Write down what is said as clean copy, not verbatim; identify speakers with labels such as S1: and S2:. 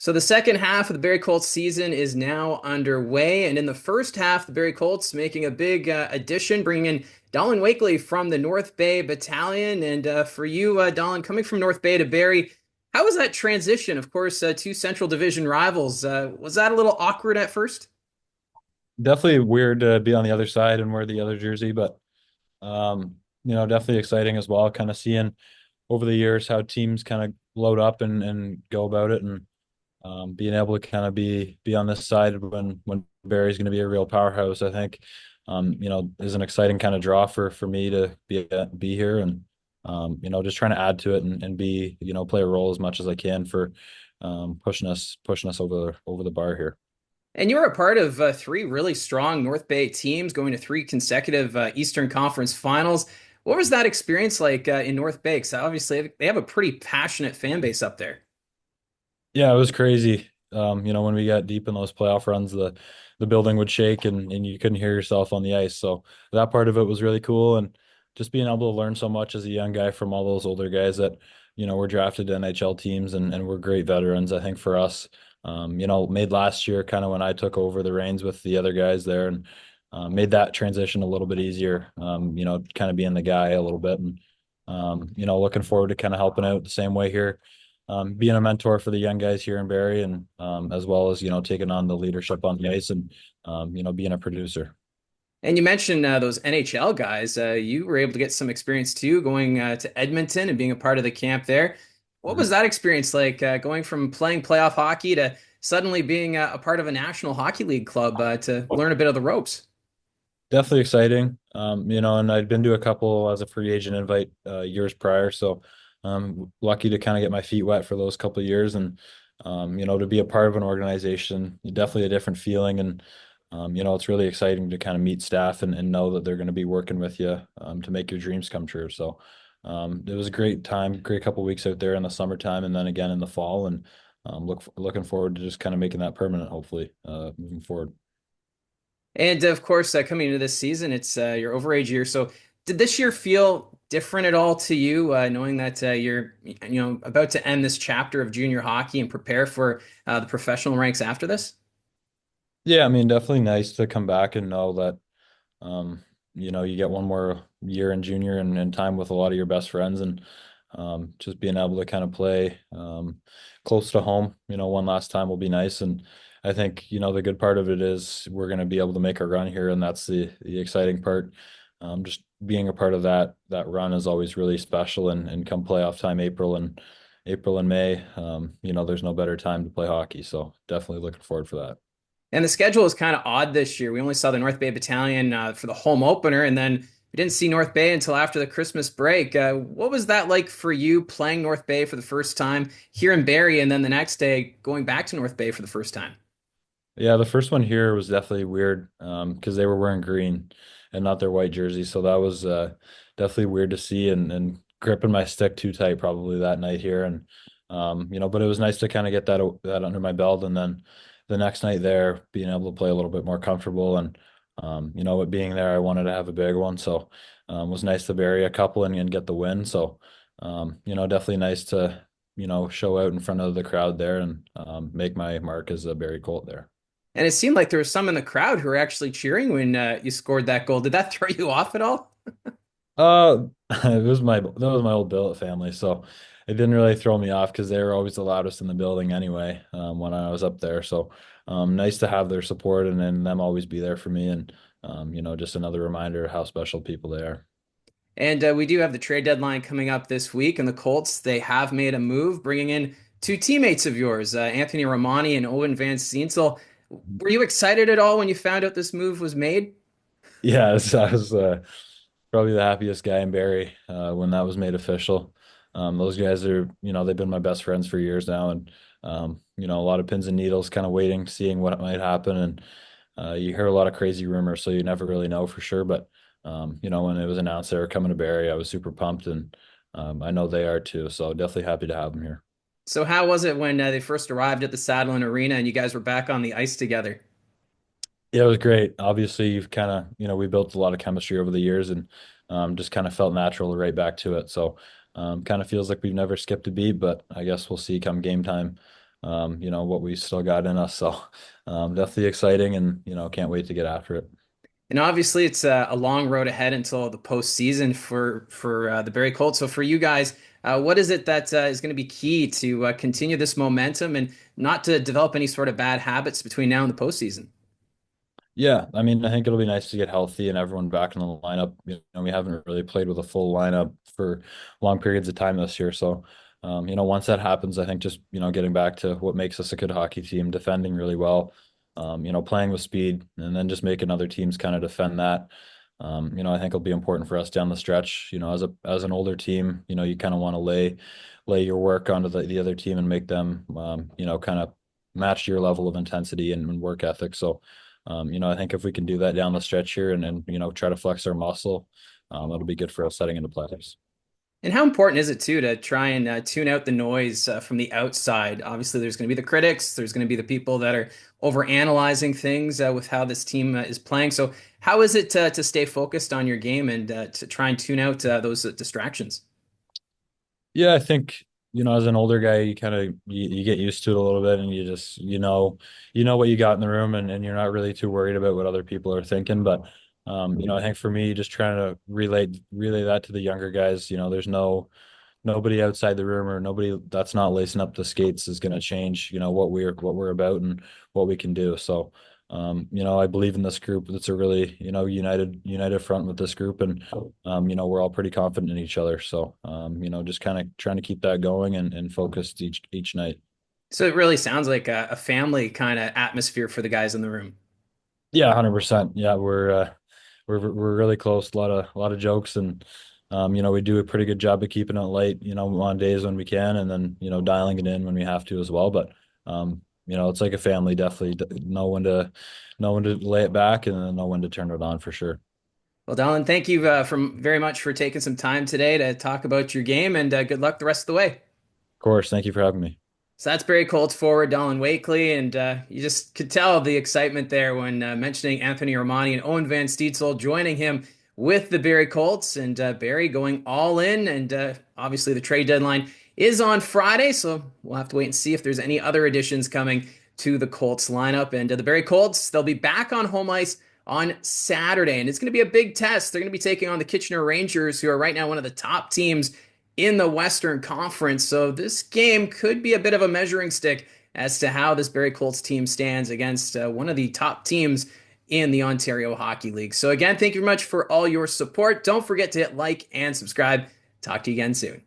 S1: So the second half of the Barrie Colts season is now underway, and in the first half, the Barrie Colts making a big addition, bringing in Dalyn Wakely from the North Bay Battalion. And for you, Dalyn, coming from North Bay to Barrie, how was that transition? Of course, two Central Division rivals. Was that a little awkward at first?
S2: Definitely weird to be on the other side and wear the other jersey, but definitely exciting as well. Kind of seeing over the years how teams kind of load up and go about it, and being able to kind of be on this side when Barry's going to be a real powerhouse. I think is an exciting kind of draw for me to be here, and just trying to add to it and be play a role as much as I can for pushing us over the bar here.
S1: And you were a part of three really strong North Bay teams going to three consecutive Eastern Conference finals. What was that experience like in North Bay? Because obviously they have a pretty passionate fan base up there.
S2: Yeah, it was crazy. When we got deep in those playoff runs, the building would shake and you couldn't hear yourself on the ice. So that part of it was really cool, and just being able to learn so much as a young guy from all those older guys that, were drafted to NHL teams and were great veterans. I think for us, made last year kind of when I took over the reins with the other guys there, and made that transition a little bit easier. Kind of being the guy a little bit, and looking forward to kind of helping out the same way here, being a mentor for the young guys here in Barrie, and as well as taking on the leadership on the ice, and being a producer.
S1: And you mentioned those NHL guys. You were able to get some experience too, going to Edmonton and being a part of the camp there. What was
S2: Mhm.
S1: that experience like, going from playing playoff hockey to suddenly being a part of a National Hockey League club to learn a bit of the ropes?
S2: Definitely exciting. And I'd been to a couple as a free agent invite years prior, so lucky to kind of get my feet wet for those couple of years, and to be a part of an organization, definitely a different feeling, and it's really exciting to kind of meet staff and know that they're going to be working with you to make your dreams come true. So it was a great time, great couple of weeks out there in the summertime, and then again in the fall, and looking forward to just kind of making that permanent, hopefully, moving forward.
S1: And of course, coming into this season, it's your overage year. So, did this year feel different at all to you, knowing that you're, about to end this chapter of junior hockey and prepare for the professional ranks after this?
S2: Yeah, I mean, definitely nice to come back and know that you get one more year in junior, and time with a lot of your best friends, and just being able to kind of play close to home, one last time will be nice. And I think, the good part of it is we're going to be able to make a run here, and that's the exciting part. Just being a part of that run is always really special, and come playoff time, April and May, there's no better time to play hockey. So definitely looking forward for that.
S1: And the schedule is kind of odd this year. We only saw the North Bay Battalion for the home opener, and then we didn't see North Bay until after the Christmas break. What was that like for you playing North Bay for the first time here in Barrie, and then the next day going back to North Bay for the first time?
S2: Yeah, the first one here was definitely weird because they were wearing green and not their white jersey. So that was definitely weird to see, and gripping my stick too tight probably that night here. And but it was nice to kind of get that under my belt, and then the next night there being able to play a little bit more comfortable, and it being there, I wanted to have a big one. So it was nice to bury a couple and get the win. So definitely nice to show out in front of the crowd there, and make my mark as a Barrie Colt there.
S1: And it seemed like there was some in the crowd who were actually cheering when you scored that goal. Did that throw you off at all?
S2: That was my old billet family, so it didn't really throw me off because they were always the loudest in the building anyway, when I was up there. So nice to have their support, and them always be there for me, and just another reminder of how special people they are.
S1: And we do have the trade deadline coming up this week, and the Colts, they have made a move, bringing in two teammates of yours, Anthony Romani and Owen Van Steensel. Were you excited at all when you found out this move was made?
S2: Yeah, I was probably the happiest guy in Barrie when that was made official. Those guys are, they've been my best friends for years now, and a lot of pins and needles, kind of waiting, seeing what might happen, and you hear a lot of crazy rumors, so you never really know for sure. But when it was announced they were coming to Barrie, I was super pumped, and I know they are too. So definitely happy to have them here.
S1: So, how was it when they first arrived at the Saddlein Arena and you guys were back on the ice together?
S2: Yeah, it was great. Obviously, you've kind of, we built a lot of chemistry over the years, and just kind of felt natural right back to it. So, kind of feels like we've never skipped a beat, but I guess we'll see come game time, what we still got in us. So definitely exciting, and can't wait to get after it.
S1: And obviously, it's a long road ahead until the postseason for the Barrie Colts. So for you guys, what is it that is going to be key to continue this momentum and not to develop any sort of bad habits between now and the postseason?
S2: Yeah, I mean, I think it'll be nice to get healthy and everyone back in the lineup. We haven't really played with a full lineup for long periods of time this year. So, once that happens, I think just, getting back to what makes us a good hockey team, defending really well, playing with speed, and then just making other teams kind of defend that. I think it'll be important for us down the stretch. As an older team, you kind of want to lay your work onto the other team and make them, kind of match your level of intensity and work ethic. So, I think if we can do that down the stretch here and try to flex our muscle, it'll be good for us heading into playoffs.
S1: And how important is it too to try and tune out the noise from the outside? Obviously, there's going to be the critics. There's going to be the people that are over analyzing things with how this team is playing. So, how is it to stay focused on your game and to try and tune out those distractions?
S2: Yeah, I think, as an older guy, you kind of you get used to it a little bit and you just, you know what you got in the room and you're not really too worried about what other people are thinking. But I think for me, just trying to relay that to the younger guys, there's nobody outside the room or nobody that's not lacing up the skates is going to change, what we're about and what we can do. So, I believe in this group. It's a really, united front with this group, and we're all pretty confident in each other. So, just kind of trying to keep that going and focused each night.
S1: So, it really sounds like a family kind of atmosphere for the guys in the room.
S2: Yeah, 100%. Yeah, we're really close. A lot of jokes, and we do a pretty good job of keeping it light, on days when we can, and then dialing it in when we have to as well. But it's like a family. Definitely know when to lay it back, and then know when to turn it on for sure.
S1: Well, Dalyn, thank you very much for taking some time today to talk about your game, and good luck the rest of the way.
S2: Of course, thank you for having me.
S1: So that's Barrie Colts forward Dalyn Wakely, and you just could tell the excitement there when mentioning Anthony Romani and Owen Van Steensel joining him with the Barrie Colts, and Barrie going all in, and obviously the trade deadline is on Friday, so we'll have to wait and see if there's any other additions coming to the Colts lineup. And the Barrie Colts, they'll be back on home ice on Saturday, and it's going to be a big test. They're going to be taking on the Kitchener Rangers, who are right now one of the top teams in the Western Conference. So this game could be a bit of a measuring stick as to how this Barrie Colts team stands against one of the top teams in the Ontario Hockey League. So again, thank you very much for all your support. Don't forget to hit like and subscribe. Talk to you again soon.